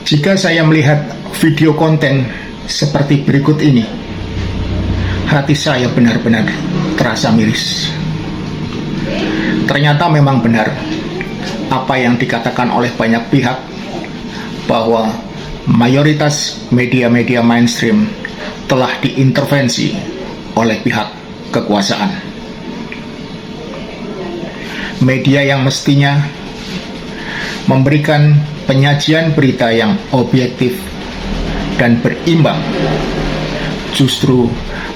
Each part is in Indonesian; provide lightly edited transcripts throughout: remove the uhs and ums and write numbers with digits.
Jika saya melihat video konten seperti berikut ini, hati saya benar-benar terasa miris. Ternyata memang benar apa yang dikatakan oleh banyak pihak, bahwa mayoritas media-media mainstream telah diintervensi oleh pihak kekuasaan. Media yang mestinya memberikan penyajian berita yang objektif dan berimbang, justru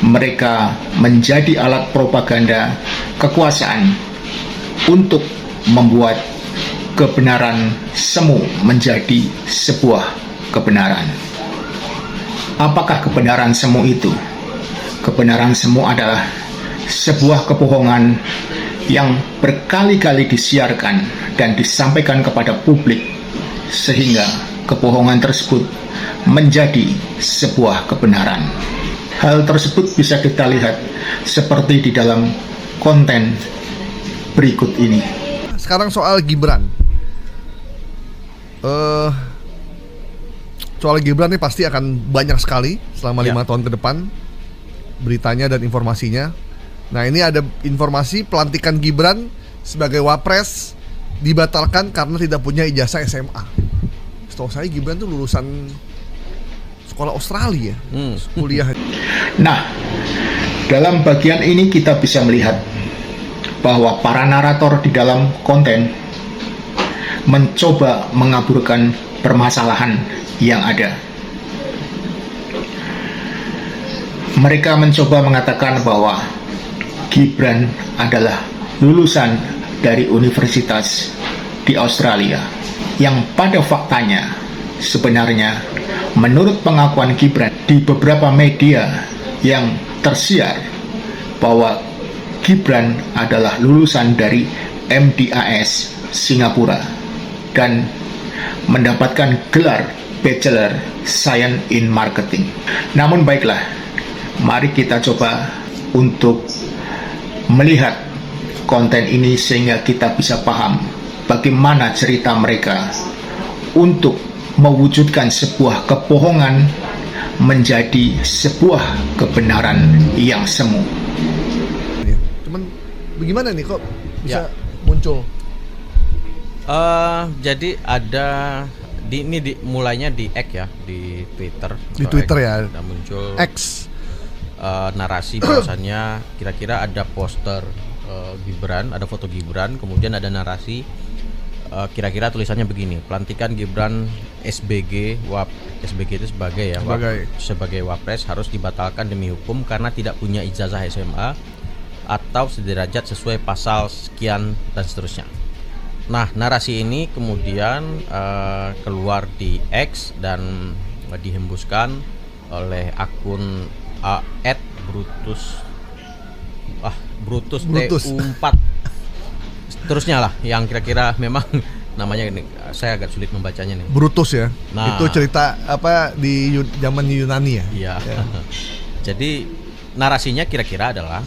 mereka menjadi alat propaganda kekuasaan untuk membuat kebenaran semu menjadi sebuah kebenaran. Apakah kebenaran semu itu? Kebenaran semu adalah sebuah kebohongan yang berkali-kali disiarkan dan disampaikan kepada publik, sehingga kebohongan tersebut menjadi sebuah kebenaran. Hal tersebut bisa kita lihat seperti di dalam konten berikut ini. Sekarang soal Gibran. Soal Gibran ini pasti akan banyak sekali selama 5 tahun ke depan beritanya dan informasinya. Nah, ini ada informasi pelantikan Gibran sebagai wapres dibatalkan karena tidak punya ijazah SMA. Setahu saya Gibran tuh lulusan sekolah Australia, kuliah. Nah, dalam bagian ini kita bisa melihat bahwa para narator di dalam konten mencoba mengaburkan permasalahan yang ada. Mereka mencoba mengatakan bahwa Gibran adalah lulusan dari universitas di Australia, yang pada faktanya sebenarnya menurut pengakuan Gibran di beberapa media yang tersiar bahwa Gibran adalah lulusan dari MDAS Singapura dan mendapatkan gelar Bachelor Science in Marketing. Namun baiklah, mari kita coba untuk melihat konten ini sehingga kita bisa paham bagaimana cerita mereka untuk mewujudkan sebuah kebohongan menjadi sebuah kebenaran yang semu. Cuman bagaimana nih kok bisa muncul? Jadi ada mulainya di X ya, di Twitter. Di Twitter ya. Ada muncul X narasi bahwasannya kira-kira ada poster Gibran, ada foto Gibran, kemudian ada narasi kira-kira tulisannya begini: pelantikan Gibran SBG SBG itu sebagai wapres harus dibatalkan demi hukum karena tidak punya ijazah SMA atau sederajat sesuai pasal sekian dan seterusnya. Nah, narasi ini kemudian keluar di X dan dihembuskan oleh akun @Brutus TU4 seterusnya lah, yang kira-kira memang namanya ini saya agak sulit membacanya nih. Brutus ya. Nah, itu cerita apa di zaman Yunani ya? Iya. Ya. Jadi narasinya kira-kira adalah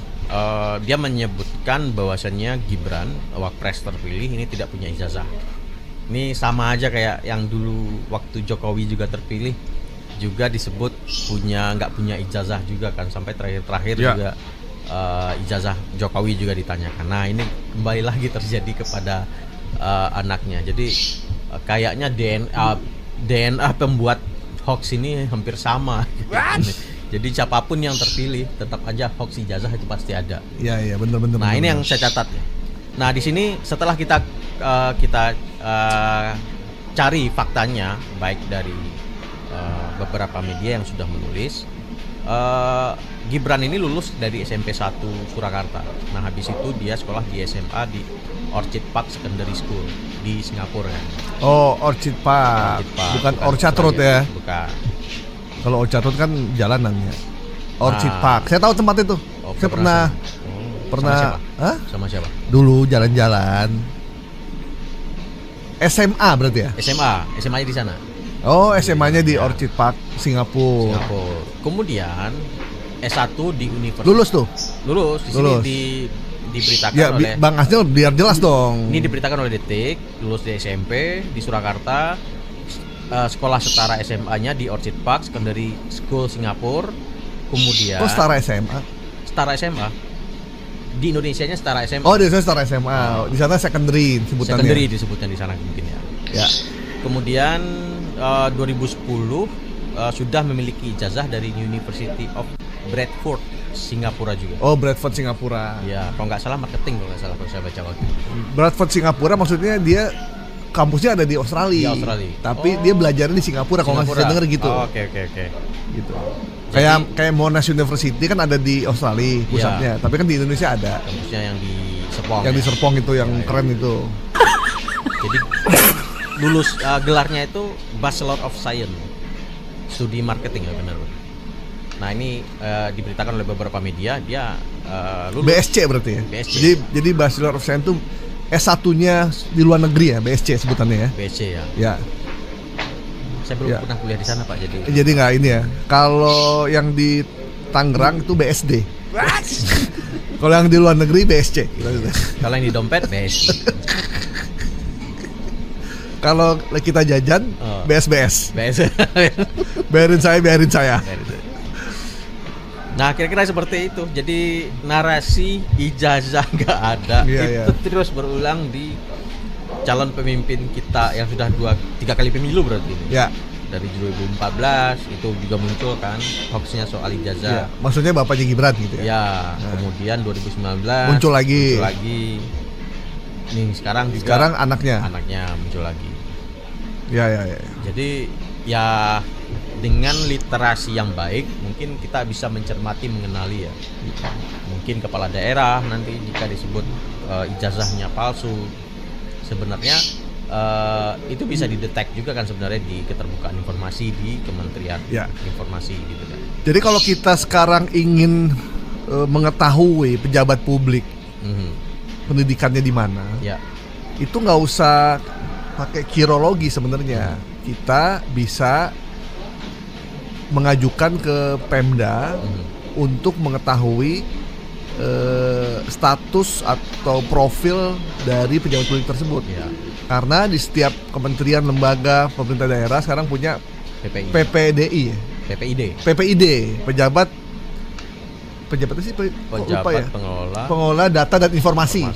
dia menyebutkan bahwasannya Gibran, wapres terpilih ini tidak punya ijazah. Ini sama aja kayak yang dulu waktu Jokowi juga terpilih, juga disebut nggak punya ijazah juga kan, sampai terakhir juga ijazah Jokowi juga ditanyakan. Nah, ini kembali lagi terjadi kepada anaknya. Jadi kayaknya DNA pembuat hoax ini hampir sama. Jadi siapapun yang terpilih tetap aja hoax ijazah itu pasti ada. Iya benar. Nah, ini yang saya catat ya. Nah, di sini setelah kita cari faktanya baik dari beberapa media yang sudah menulis, Gibran ini lulus dari SMP 1 Surakarta. Nah, habis itu dia sekolah di SMA di Orchid Park Secondary School di Singapura kan. Oh, Orchid Park. Bukan Orchard Road ya? Bukan. Kalau Orchard Road kan jalanannya. Orchid Park. Saya tahu tempat itu. Saya pernah. Sama siapa? Dulu jalan-jalan. SMA berarti ya? SMA-nya di sana. Oh, SMA-nya di Orchid Park, Singapura. Kemudian S1 di Universitas. Lulus tuh? Lulus. Di sini diberitakan ya, oleh Bang Asnil biar jelas dong. Ini diberitakan oleh Detik, lulus di SMP di Surakarta, sekolah setara SMA-nya di Orchid Park Secondary School Singapura. Kemudian setara SMA. setara SMA. Di Indonesianya setara SMA. Oh, di sana setara SMA. Di sana secondary sebutannya. Secondary disebutnya di sana mungkin ya. Ya. Kemudian 2010 sudah memiliki ijazah dari University of Bradford, Singapura juga. Oh, Bradford Singapura. Ya, kalau nggak salah marketing kalau nggak salah kalau saya baca waktu itu. Bradford Singapura maksudnya dia kampusnya ada di Australia. Di Australia. Tapi dia belajarnya di Singapura kalau nggak salah denger gitu. Oh, oke. Gitu. Kayak Monash University kan ada di Australia pusatnya, tapi kan di Indonesia ada. Kampusnya yang di Serpong. Yang di Serpong itu yang keren itu. Jadi lulus gelarnya itu Bachelor of Science, studi marketing ya benar. Nah ini diberitakan oleh beberapa media dia lulus BSC berarti ya. BSC. Jadi Bachelor of Science itu S1-nya di luar negeri ya, BSC sebutannya ya. BSC ya. Ya. Saya belum pernah kuliah di sana Pak, Jadi nggak ini ya. Kalau yang di Tangerang itu BSD. Kalau yang di luar negeri BSC. Kalau yang di dompet BSC. Kalau kita jajan BSBS. BSC. Bayarin saya. Nah kira-kira seperti itu. Jadi narasi ijazah nggak ada itu terus berulang di calon pemimpin kita yang sudah 2-3 kali pemilu berarti ini. Ya. Dari 2014 itu juga muncul kan hoaxnya soal ijazah. Ya. Maksudnya bapaknya Gibran gitu ya. Ya. Kemudian 2019 muncul lagi. Nih sekarang anaknya muncul lagi. Ya. Jadi ya dengan literasi yang baik mungkin kita bisa mencermati, mengenali ya. Mungkin kepala daerah nanti jika disebut ijazahnya palsu, sebenarnya itu bisa didetek juga kan sebenarnya di keterbukaan informasi di Kementerian Informasi gitu kan. Jadi kalau kita sekarang ingin mengetahui pejabat publik pendidikannya di mana, itu nggak usah pakai kirologi sebenarnya. Kita bisa mengajukan ke Pemda untuk mengetahui status atau profil dari pejabat publik tersebut. Karena di setiap kementerian, lembaga, pemerintah daerah sekarang punya PPDI, PPID, pejabat sih pengelola data dan informasi.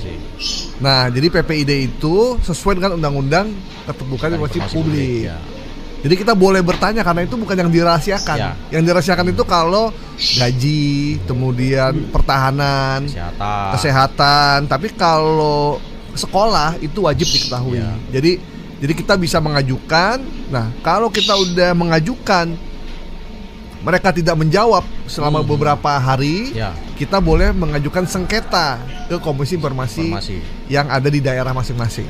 Nah, jadi PPID itu sesuai dengan undang-undang keterbukaan informasi publik. Jadi kita boleh bertanya karena itu bukan yang dirahasiakan. Yang dirahasiakan itu kalau gaji, kemudian pertahanan, kesehatan. Tapi kalau sekolah itu wajib diketahui. Jadi kita bisa mengajukan. Nah, kalau kita udah mengajukan, mereka tidak menjawab selama beberapa hari, kita boleh mengajukan sengketa ke Komisi Informasi yang ada di daerah masing-masing.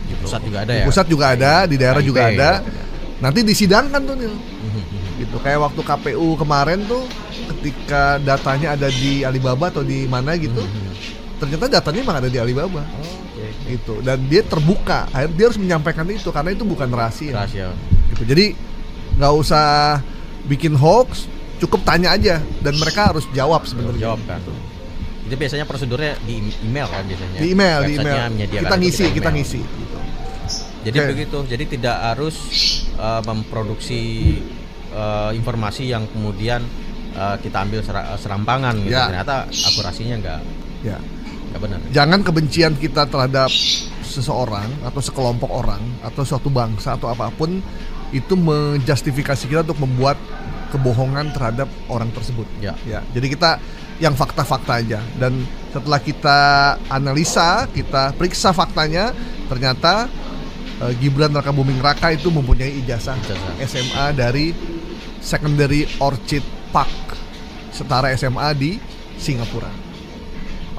Di pusat juga ada ya. Di pusat juga ada, di daerah juga ada. Nanti disidangkan tuh Nil. Gitu. Kayak waktu KPU kemarin tuh ketika datanya ada di Alibaba atau di mana gitu. Ternyata datanya memang ada di Alibaba. Gitu. Dan dia terbuka. Akhirnya dia harus menyampaikan itu karena itu bukan rahasia. Gitu. Jadi nggak usah bikin hoax, cukup tanya aja dan mereka harus jawab sebenarnya. Jawab kan. Itu biasanya prosedurnya di email kan biasanya. Di email. Kita ngisi. Gitu. Jadi begitu. Jadi tidak harus memproduksi informasi yang kemudian kita ambil serampangan gitu. Ternyata akurasinya nggak benar. Jangan kebencian kita terhadap seseorang atau sekelompok orang atau suatu bangsa atau apapun itu menjustifikasi kita untuk membuat kebohongan terhadap orang tersebut. Jadi kita yang fakta-fakta aja. Dan setelah kita analisa, kita periksa faktanya, ternyata Gibran Rakabuming Raka itu mempunyai ijazah SMA dari Secondary Orchid Park, setara SMA di Singapura.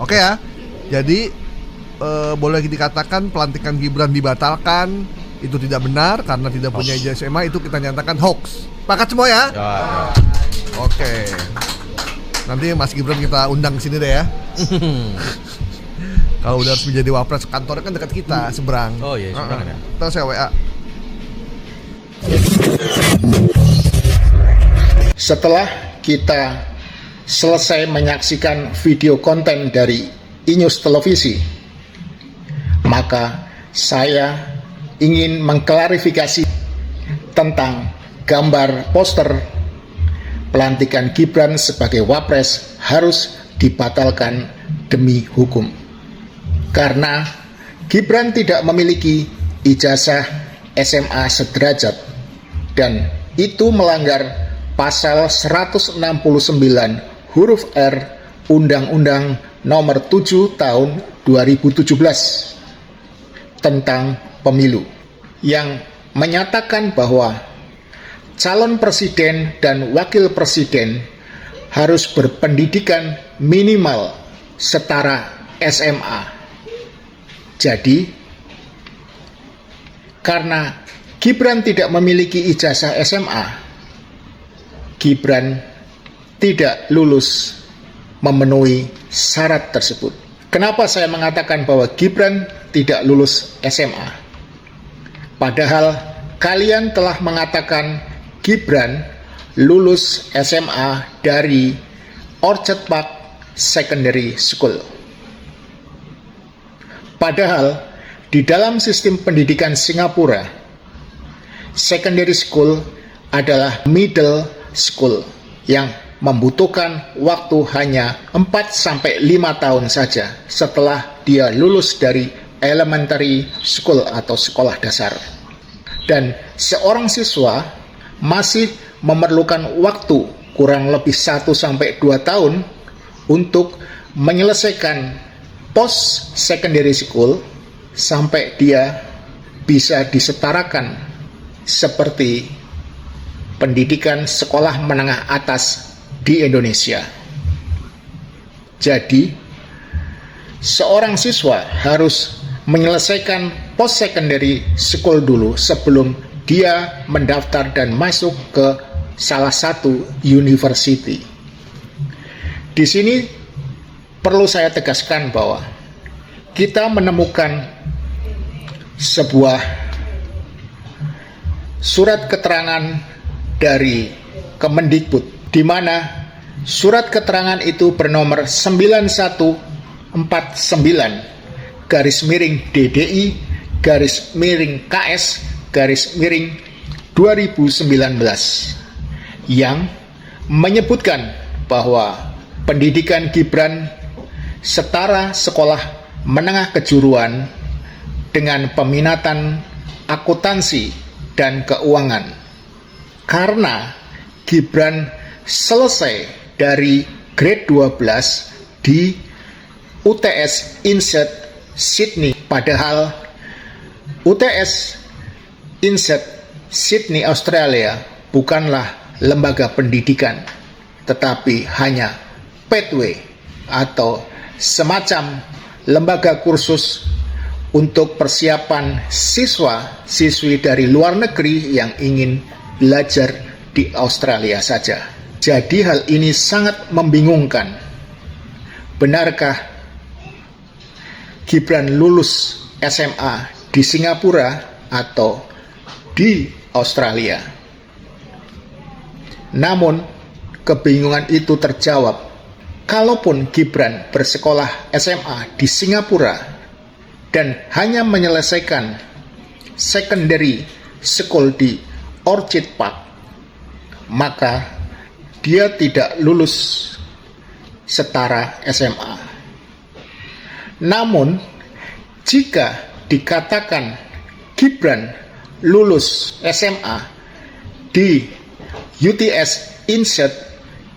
Oke ya. Jadi boleh dikatakan pelantikan Gibran dibatalkan, itu tidak benar karena tidak punya ijazah SMA, itu kita nyatakan hoax. Sepakat semua ya? Oke. Nanti Mas Gibran kita undang ke sini deh ya. Kalau udah harus menjadi wapres, kantornya kan dekat kita, seberang. Oh iya, seberang ya. Ntar saya WA. Setelah kita selesai menyaksikan video konten dari iNews Televisi, maka saya ingin mengklarifikasi tentang gambar poster pelantikan Gibran sebagai Wapres harus dibatalkan demi hukum. Karena Gibran tidak memiliki ijazah SMA sederajat dan itu melanggar pasal 169 huruf R Undang-Undang Nomor 7 Tahun 2017 tentang pemilu yang menyatakan bahwa calon presiden dan wakil presiden harus berpendidikan minimal setara SMA. Jadi, karena Gibran tidak memiliki ijazah SMA, Gibran tidak lulus memenuhi syarat tersebut. Kenapa saya mengatakan bahwa Gibran tidak lulus SMA? Padahal kalian telah mengatakan Gibran lulus SMA dari Orchard Park Secondary School. Padahal di dalam sistem pendidikan Singapura, secondary school adalah middle school yang membutuhkan waktu hanya 4-5 tahun saja setelah dia lulus dari elementary school atau sekolah dasar. Dan seorang siswa masih memerlukan waktu kurang lebih 1-2 tahun untuk menyelesaikan post secondary school sampai dia bisa disetarakan seperti pendidikan sekolah menengah atas di Indonesia. Jadi, seorang siswa harus menyelesaikan post secondary school dulu sebelum dia mendaftar dan masuk ke salah satu university. Di sini perlu saya tegaskan bahwa kita menemukan sebuah surat keterangan dari Kemendikbud, di mana surat keterangan itu bernomor 9149 /DDI /KS /2019 yang menyebutkan bahwa pendidikan Gibran setara sekolah menengah kejuruan dengan peminatan akuntansi dan keuangan, karena Gibran selesai dari grade 12 di UTS Inset Sydney, padahal UTS Inset Sydney Australia bukanlah lembaga pendidikan, tetapi hanya pathway atau semacam lembaga kursus untuk persiapan siswa-siswi dari luar negeri yang ingin belajar di Australia saja. Jadi hal ini sangat membingungkan. Benarkah Gibran lulus SMA di Singapura atau di Australia? Namun, kebingungan itu terjawab. Kalaupun Gibran bersekolah SMA di Singapura dan hanya menyelesaikan secondary school di Orchard Park, maka dia tidak lulus setara SMA. Namun, jika dikatakan Gibran lulus SMA di UTS Inset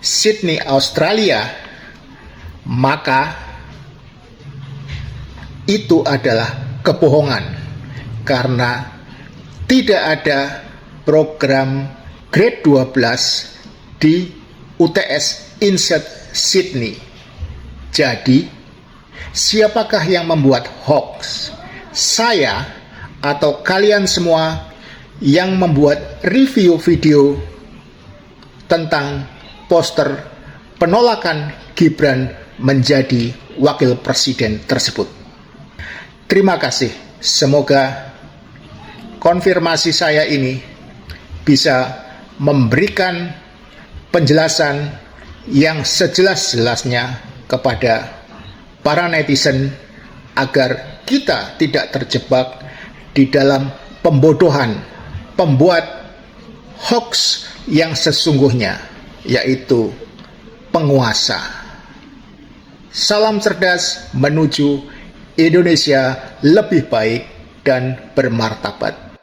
Sydney Australia, maka itu adalah kebohongan, karena tidak ada program grade 12 di UTS Inset Sydney. Jadi, siapakah yang membuat hoax? Saya atau kalian semua yang membuat review video tentang poster penolakan Gibran menjadi wakil presiden tersebut? Terima kasih. Semoga konfirmasi saya ini bisa memberikan penjelasan yang sejelas-jelasnya kepada para netizen agar kita tidak terjebak di dalam pembodohan pembuat hoax yang sesungguhnya, yaitu penguasa. Salam cerdas menuju Indonesia lebih baik dan bermartabat.